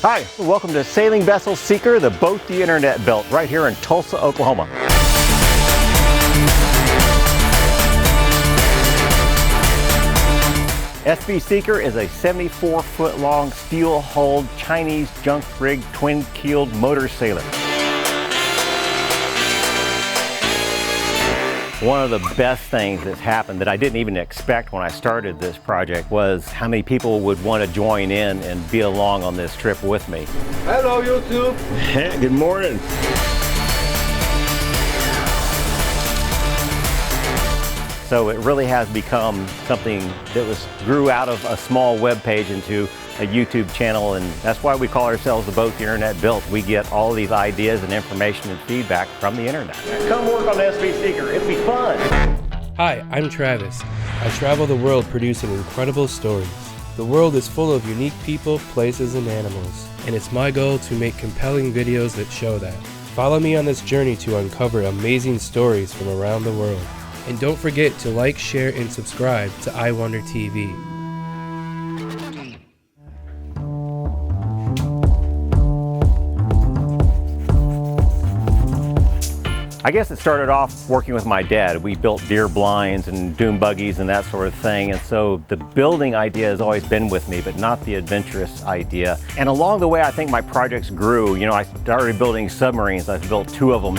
Hi, welcome to Sailing Vessel Seeker, the boat the internet built, right here in Tulsa, Oklahoma. SV Seeker is a 74-foot long steel-hulled Chinese junk-rigged twin-keeled motor sailor. One of the best things that's happened that I didn't even expect when I started this project was how many people would want to join in and be along on this trip with me. Hello, YouTube. Good morning. So it really has become something that grew out of a small web page into a YouTube channel, and that's why we call ourselves the Boat the Internet Built. We get all of these ideas and information and feedback from the internet. Come work on SV Seeker, it'll be fun. Hi, I'm Travis. I travel the world producing incredible stories. The world is full of unique people, places, and animals, and it's my goal to make compelling videos that show that. Follow me on this journey to uncover amazing stories from around the world. And don't forget to like, share, and subscribe to iWonder TV. I guess it started off working with my dad. We built deer blinds and dune buggies and that sort of thing. And so the building idea has always been with me, but not the adventurous idea. And along the way, I think my projects grew. You know, I started building submarines. I've built 2 of them.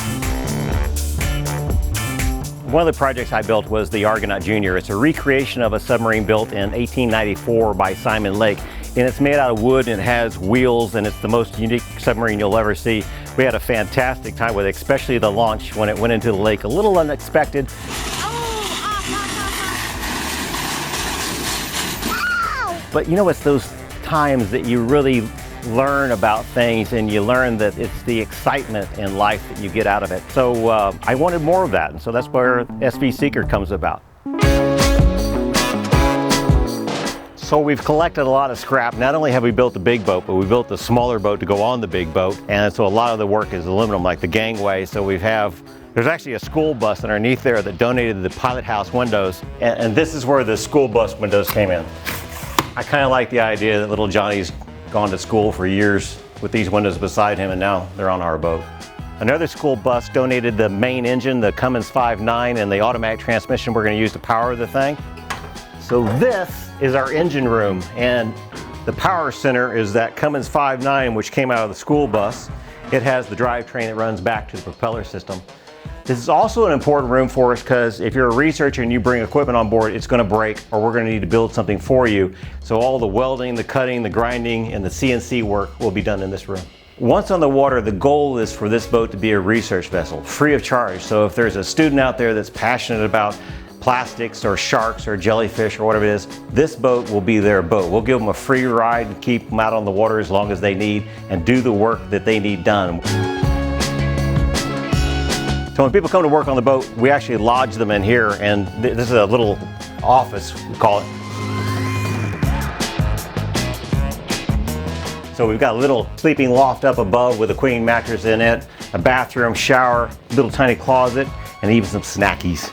One of the projects I built was the Argonaut Jr. It's a recreation of a submarine built in 1894 by Simon Lake. And it's made out of wood and it has wheels, and it's the most unique submarine you'll ever see. We had a fantastic time with it, especially the launch when it went into the lake. A little unexpected. But you know, it's those times that you really learn about things, and you learn that it's the excitement in life that you get out of it. So I wanted more of that, and so that's where SV Seeker comes about. So we've collected a lot of scrap. Not only have we built the big boat, but we built the smaller boat to go on the big boat. And so a lot of the work is aluminum, like the gangway. So there's actually a school bus underneath there that donated the pilot house windows. And this is where the school bus windows came in. I kind of like the idea that little Johnny's gone to school for years with these windows beside him, and now they're on our boat. Another school bus donated the main engine, the Cummins 5.9, and the automatic transmission we're going to use to power the thing. So this is our engine room, and the power center is that Cummins 5.9, which came out of the school bus. It has the drivetrain that runs back to the propeller system. This is also an important room for us because if you're a researcher and you bring equipment on board, it's going to break, or we're going to need to build something for you. So all the welding, the cutting, the grinding, and the CNC work will be done in this room. Once on the water, the goal is for this boat to be a research vessel, free of charge. So if there's a student out there that's passionate about plastics or sharks or jellyfish or whatever it is, this boat will be their boat. We'll give them a free ride and keep them out on the water as long as they need and do the work that they need done. So when people come to work on the boat, we actually lodge them in here, and this is a little office, we call it. So we've got a little sleeping loft up above with a queen mattress in it, a bathroom, shower, little tiny closet, and even some snackies.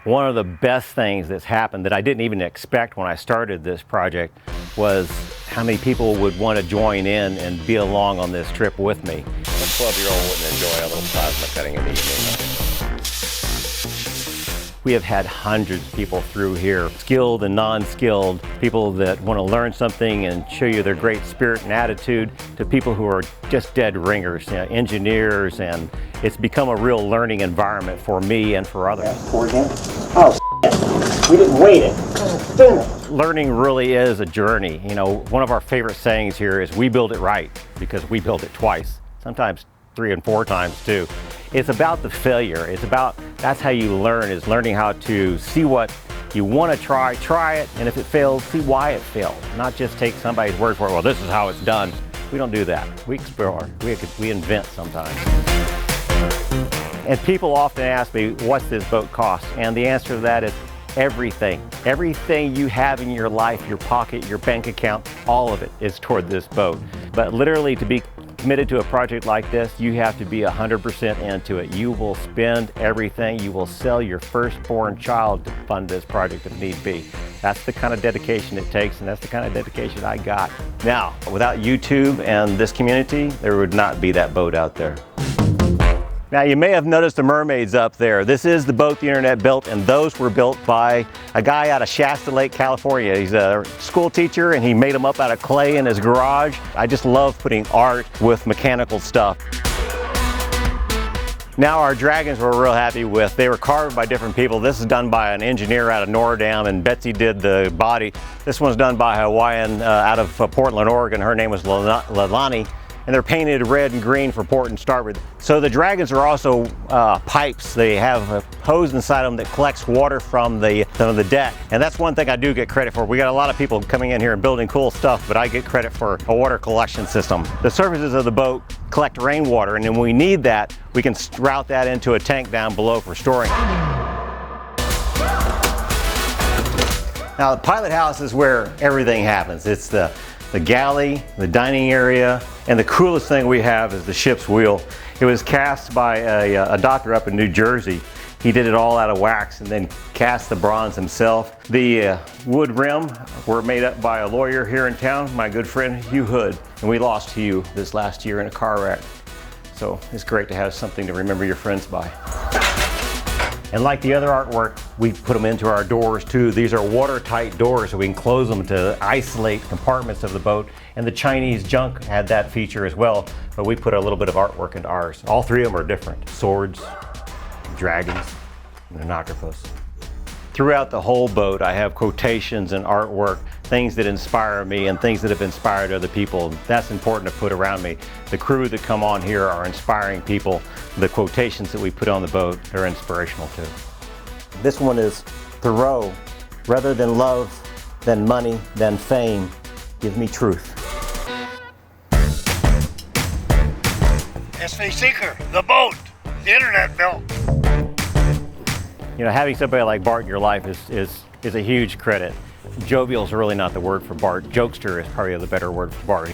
One of the best things that's happened that I didn't even expect when I started this project was how many people would want to join in and be along on this trip with me. A 12-year-old wouldn't enjoy a little plasma cutting in the evening. We have had hundreds of people through here, skilled and non-skilled, people that want to learn something and show you their great spirit and attitude, to people who are just dead ringers, engineers, and it's become a real learning environment for me and for others. Oh, we didn't wait it. Learning really is a journey. You know, one of our favorite sayings here is we build it right, because we build it twice, sometimes 3 and 4 times too. It's about the failure. It's about, that's how you learn, is learning how to see what you want to try it, and if it fails, see why it failed. Not just take somebody's word for it, well, this is how it's done. We don't do that. We explore, we invent sometimes. And people often ask me, what's this boat cost? And the answer to that is everything. Everything you have in your life, your pocket, your bank account, all of it is toward this boat. But literally, to be committed to a project like this, you have to be 100% into it. You will spend everything. You will sell your firstborn child to fund this project if need be. That's the kind of dedication it takes, and that's the kind of dedication I got. Now, without YouTube and this community, there would not be that boat out there. Now, you may have noticed the Mermaids up there. This is the boat the internet built, and those were built by a guy out of Shasta Lake, California. He's a school teacher, and he made them up out of clay in his garage. I just love putting art with mechanical stuff. Now our dragons we're real happy with. They were carved by different people. This is done by an engineer out of Noradam, and Betsy did the body. This one's done by a Hawaiian out of Portland, Oregon. Her name was Lalani. And they're painted red and green for port and starboard. So the dragons are also pipes. They have a hose inside them that collects water from the deck. And that's one thing I do get credit for. We got a lot of people coming in here and building cool stuff, but I get credit for a water collection system. The surfaces of the boat collect rainwater, and when we need that, we can route that into a tank down below for storing. Now the pilot house is where everything happens. It's the galley, the dining area, and the coolest thing we have is the ship's wheel. It was cast by a doctor up in New Jersey. He did it all out of wax and then cast the bronze himself. The wood rim were made up by a lawyer here in town, my good friend Hugh Hood, and we lost Hugh this last year in a car wreck. So it's great to have something to remember your friends by. And like the other artwork, we put them into our doors too. These are watertight doors, so we can close them to isolate compartments of the boat. And the Chinese junk had that feature as well, but we put a little bit of artwork into ours. All three of them are different. Swords, dragons, and anarchopus. Throughout the whole boat, I have quotations and artwork, things that inspire me and things that have inspired other people. That's important to put around me. The crew that come on here are inspiring people. The quotations that we put on the boat are inspirational too. This one is Thoreau. Rather than love, than money, than fame, give me truth. SV Seeker, the boat, the internet built. You know, having somebody like Bart in your life is a huge credit. Jovial is really not the word for Bart. Jokester is probably the better word for Bart.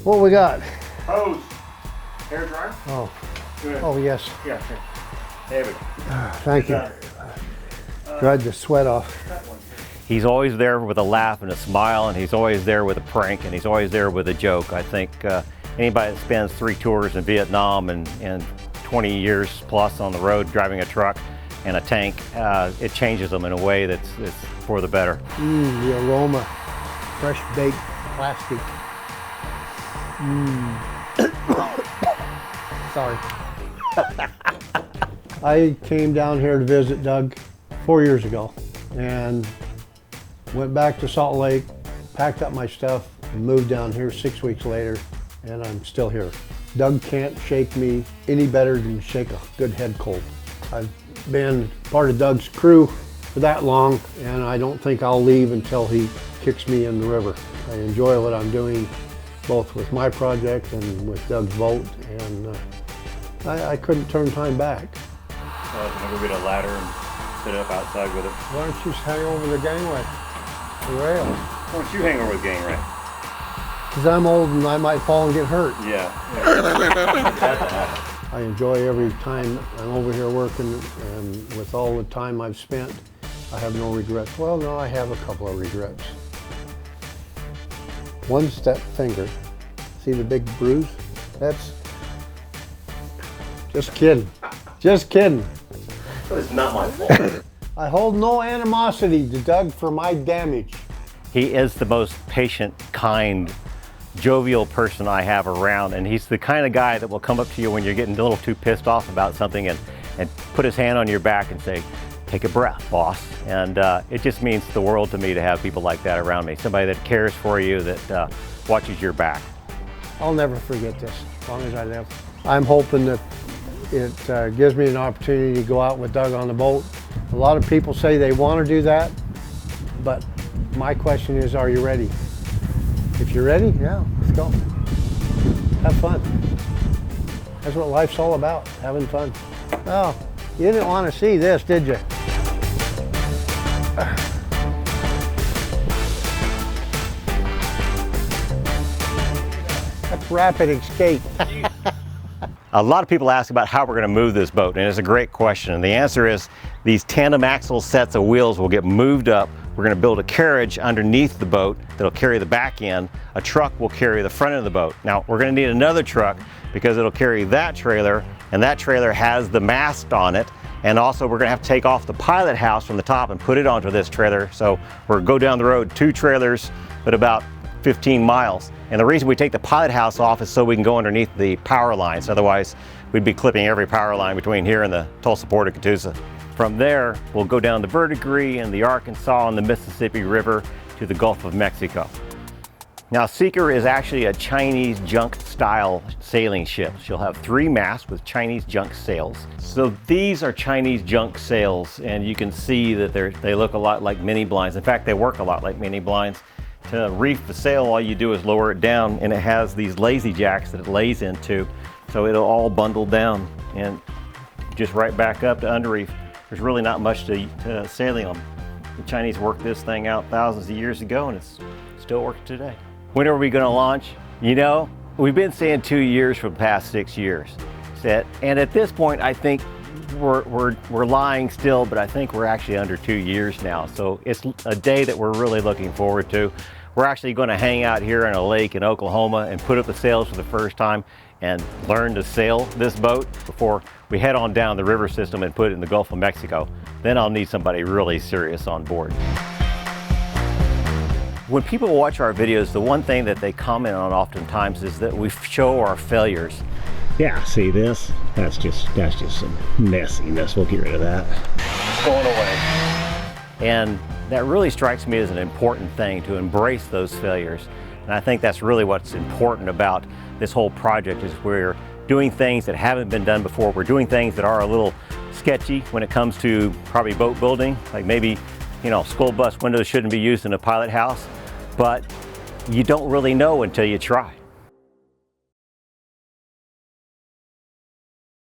What we got? Hose. Hair dryer? Oh, Good. oh yes. Yeah, sure. There we go. Thank you. Dried the sweat off. He's always there with a laugh and a smile, and he's always there with a prank, and he's always there with a joke. I think anybody that spends 3 tours in Vietnam and 20 years plus on the road driving a truck and a tank, it changes them in a way that's for the better. The aroma, fresh baked plastic. Sorry. I came down here to visit Doug 4 years ago and went back to Salt Lake, packed up my stuff, and moved down here 6 weeks later, and I'm still here. Doug can't shake me any better than shake a good head cold. I've been part of Doug's crew for that long, and I don't think I'll leave until he kicks me in the river. I enjoy what I'm doing, both with my project and with Doug's boat, and I couldn't turn time back. Maybe get a ladder and sit up outside with it. Why don't you just hang over the gangway, the rail? Why don't you hang over the gangway? Because I'm old and I might fall and get hurt. Yeah. I enjoy every time I'm over here working, and with all the time I've spent, I have no regrets. Well, no, I have a couple of regrets. One's that finger. See the big bruise? That's just kidding. Just kidding. It's not my fault. I hold no animosity to Doug for my damage. He is the most patient, kind, jovial person I have around, and he's the kind of guy that will come up to you when you're getting a little too pissed off about something and put his hand on your back and say, take a breath, boss. And it just means the world to me to have people like that around me. Somebody that cares for you, that watches your back. I'll never forget this as long as I live. I'm hoping that it gives me an opportunity to go out with Doug on the boat. A lot of people say they want to do that, but my question is, are you ready? If you're ready, yeah, let's go. Have fun. That's what life's all about, having fun. Oh, you didn't want to see this, did you? That's rapid escape. A lot of people ask about how we're going to move this boat, and it's a great question. And the answer is these tandem axle sets of wheels will get moved up. We're going to build a carriage underneath the boat that'll carry the back end. A truck will carry the front end of the boat. Now, we're going to need another truck because it'll carry that trailer, and that trailer has the mast on it. And also, we're going to have to take off the pilot house from the top and put it onto this trailer. So we'll go down the road 2 trailers, but about 15 miles. And the reason we take the pilot house off is so we can go underneath the power lines. Otherwise, we'd be clipping every power line between here and the Tulsa Port of Catoosa. From there, we'll go down the Verdigris and the Arkansas and the Mississippi River to the Gulf of Mexico. Now, Seeker is actually a Chinese junk style sailing ship. She'll have 3 masts with Chinese junk sails. So these are Chinese junk sails, and you can see that they look a lot like mini blinds. In fact, they work a lot like mini blinds. To reef the sail, all you do is lower it down, and it has these lazy jacks that it lays into, so it'll all bundle down and just right back up to underreef. There's really not much to sailing on. The Chinese worked this thing out thousands of years ago, and it's still working today. When are we going to launch? You know, we've been saying 2 years for the past 6 years. And at this point, I think we're lying still, but I think we're actually under 2 years now. So it's a day that we're really looking forward to. We're actually going to hang out here in a lake in Oklahoma and put up the sails for the first time and learn to sail this boat before we head on down the river system and put it in the Gulf of Mexico. Then I'll need somebody really serious on board. When people watch our videos, the one thing that they comment on oftentimes is that we show our failures. Yeah, see this? That's just some messiness. We'll get rid of that. It's going away. And that really strikes me as an important thing, to embrace those failures. And I think that's really what's important about this whole project, is we're doing things that haven't been done before. We're doing things that are a little sketchy when it comes to probably boat building, like maybe, you know, school bus windows shouldn't be used in a pilot house, but you don't really know until you try.